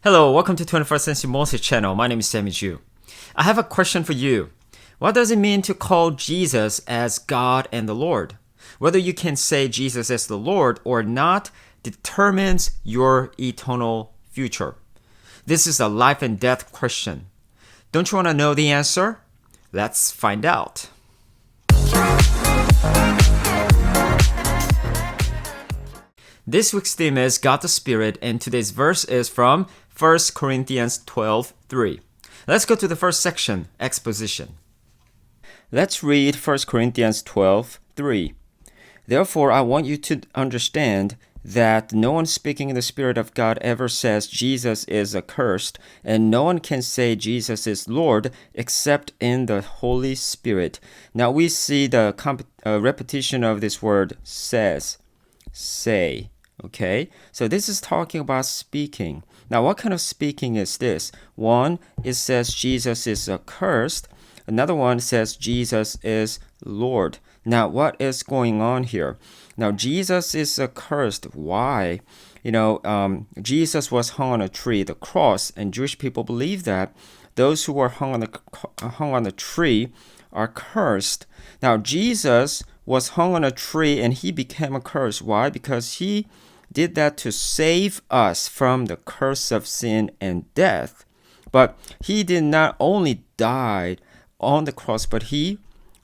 Hello, welcome to 21st Century Moses channel. My name is Sammy Ju. I have a question for you. What does it mean to call Jesus as God and the Lord? Whether you can say Jesus as the Lord or not determines your eternal future. This is a life and death question. Don't you want to know the answer? Let's find out. This week's theme is God the Spirit, and today's verse is from 1 Corinthians 12:3. Let's go to the first section, Exposition. Let's read 1 Corinthians 12:3. Therefore, I want you to understand that no one speaking in the Spirit of God ever says Jesus is accursed, and no one can say Jesus is Lord except in the Holy Spirit. Now we see the repetition of this word says, say. Okay, so this is talking about speaking. Now, what kind of speaking is this? One, it says Jesus is accursed. Another one says Jesus is Lord. Now, what is going on here? Now, Jesus is accursed. Why? Jesus was hung on a tree, the cross, and Jewish people believe that those who were hung on the tree are cursed. Now, Jesus was hung on a tree and he became a curse. Why? Because he did that to save us from the curse of sin and death. But he did not only die on the cross, but he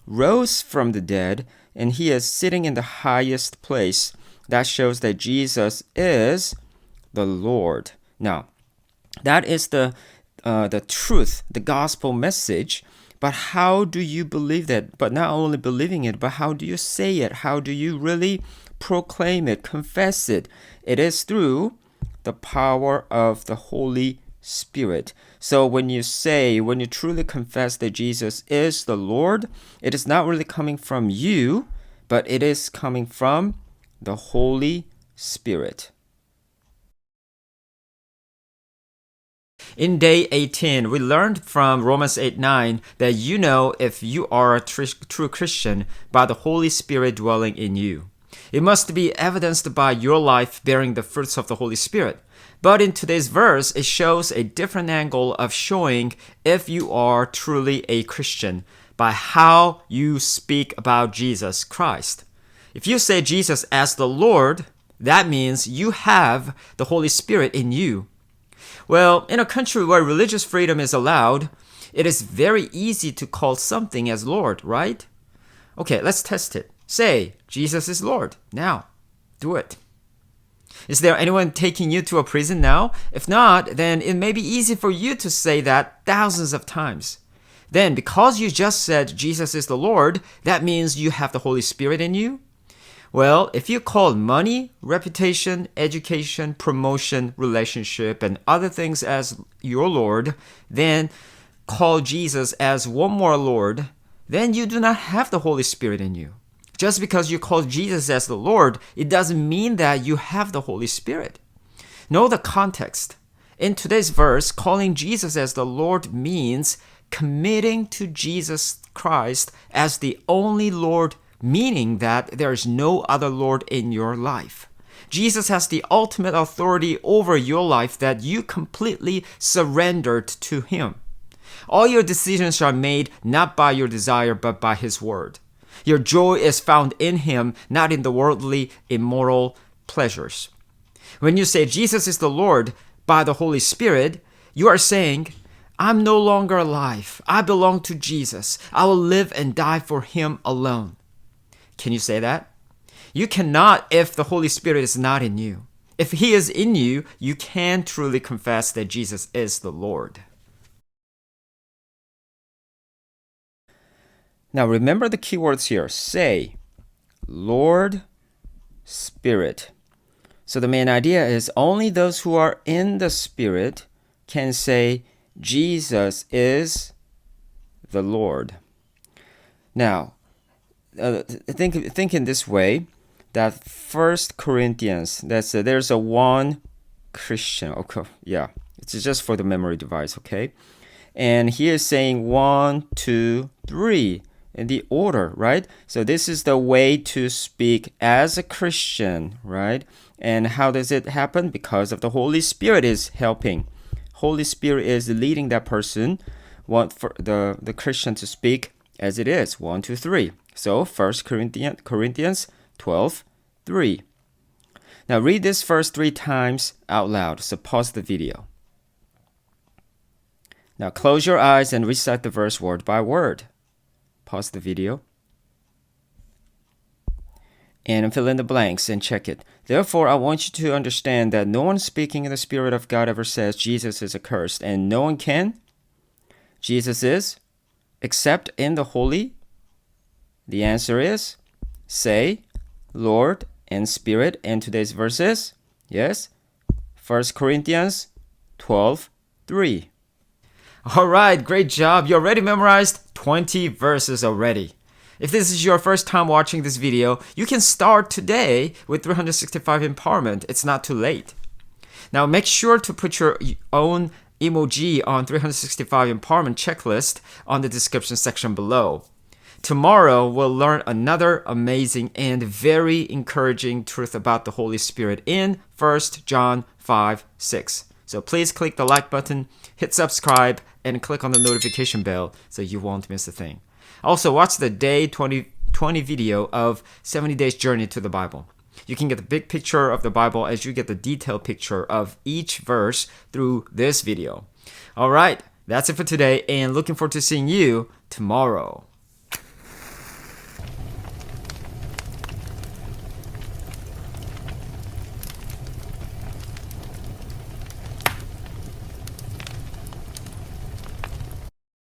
rose from the dead and he is sitting in the highest place. That shows that Jesus is the Lord. Now, that is the truth, the gospel message. But how do you believe that? But not only believing it, but how do you say it? How do you really proclaim it, confess it? It is through the power of the Holy Spirit. So when you truly confess that Jesus is the Lord, it is not really coming from you, but it is coming from the Holy Spirit. In day 18, we learned from Romans 8:9 that you know if you are a true Christian by the Holy Spirit dwelling in you. It must be evidenced by your life bearing the fruits of the Holy Spirit. But in today's verse, it shows a different angle of showing if you are truly a Christian by how you speak about Jesus Christ. If you say Jesus as the Lord, that means you have the Holy Spirit in you. Well, in a country where religious freedom is allowed, it is very easy to call something as Lord, right? Okay, let's test it. Say, Jesus is Lord. Now, do it. Is there anyone taking you to a prison now? If not, then it may be easy for you to say that thousands of times. Then, because you just said Jesus is the Lord, that means you have the Holy Spirit in you? Well, if you call money, reputation, education, promotion, relationship, and other things as your Lord, then call Jesus as one more Lord, then you do not have the Holy Spirit in you. Just because you call Jesus as the Lord, it doesn't mean that you have the Holy Spirit. Know the context. In today's verse, calling Jesus as the Lord means committing to Jesus Christ as the only Lord, meaning that there is no other Lord in your life. Jesus has the ultimate authority over your life that you completely surrendered to Him. All your decisions are made not by your desire, but by His word. Your joy is found in Him, not in the worldly, immoral pleasures. When you say Jesus is the Lord by the Holy Spirit, you are saying, I'm no longer alive. I belong to Jesus. I will live and die for Him alone. Can you say that? You cannot if the Holy Spirit is not in you. If He is in you, you can truly confess that Jesus is the Lord. Now remember the keywords here. Say, Lord, Spirit. So the main idea is only those who are in the Spirit can say Jesus is the Lord. Now, think in this way, that 1 Corinthians, there's a one Christian. Okay, yeah, it's just for the memory device, okay? And he is saying 1, 2, 3 in the order, right? So this is the way to speak as a Christian, right? And how does it happen? Because of the Holy Spirit is helping. Holy Spirit is leading that person, want for the Christian to speak as it is. 1, 2, 3. So 1 Corinthians 12, 3. Now read this verse 3 times out loud. So pause the video. Now close your eyes and recite the verse word by word. Pause the video. And fill in the blanks and check it. Therefore, I want you to understand that no one speaking in the Spirit of God ever says Jesus is accursed, and no one can. Jesus is, except in the Holy. The answer is, say, Lord and Spirit. And today's verse is, yes, 1 Corinthians 12, 3. All right, great job. You already memorized 20 verses already. If this is your first time watching this video, you can start today with 365 Empowerment. It's not too late. Now make sure to put your own emoji on 365 Empowerment checklist on the description section below. Tomorrow, we'll learn another amazing and very encouraging truth about the Holy Spirit in 1 John 5, 6. So please click the like button, hit subscribe, and click on the notification bell so you won't miss a thing. Also, watch the day 2020 video of 70 Days Journey to the Bible. You can get the big picture of the Bible as you get the detailed picture of each verse through this video. All right, that's it for today, and looking forward to seeing you tomorrow.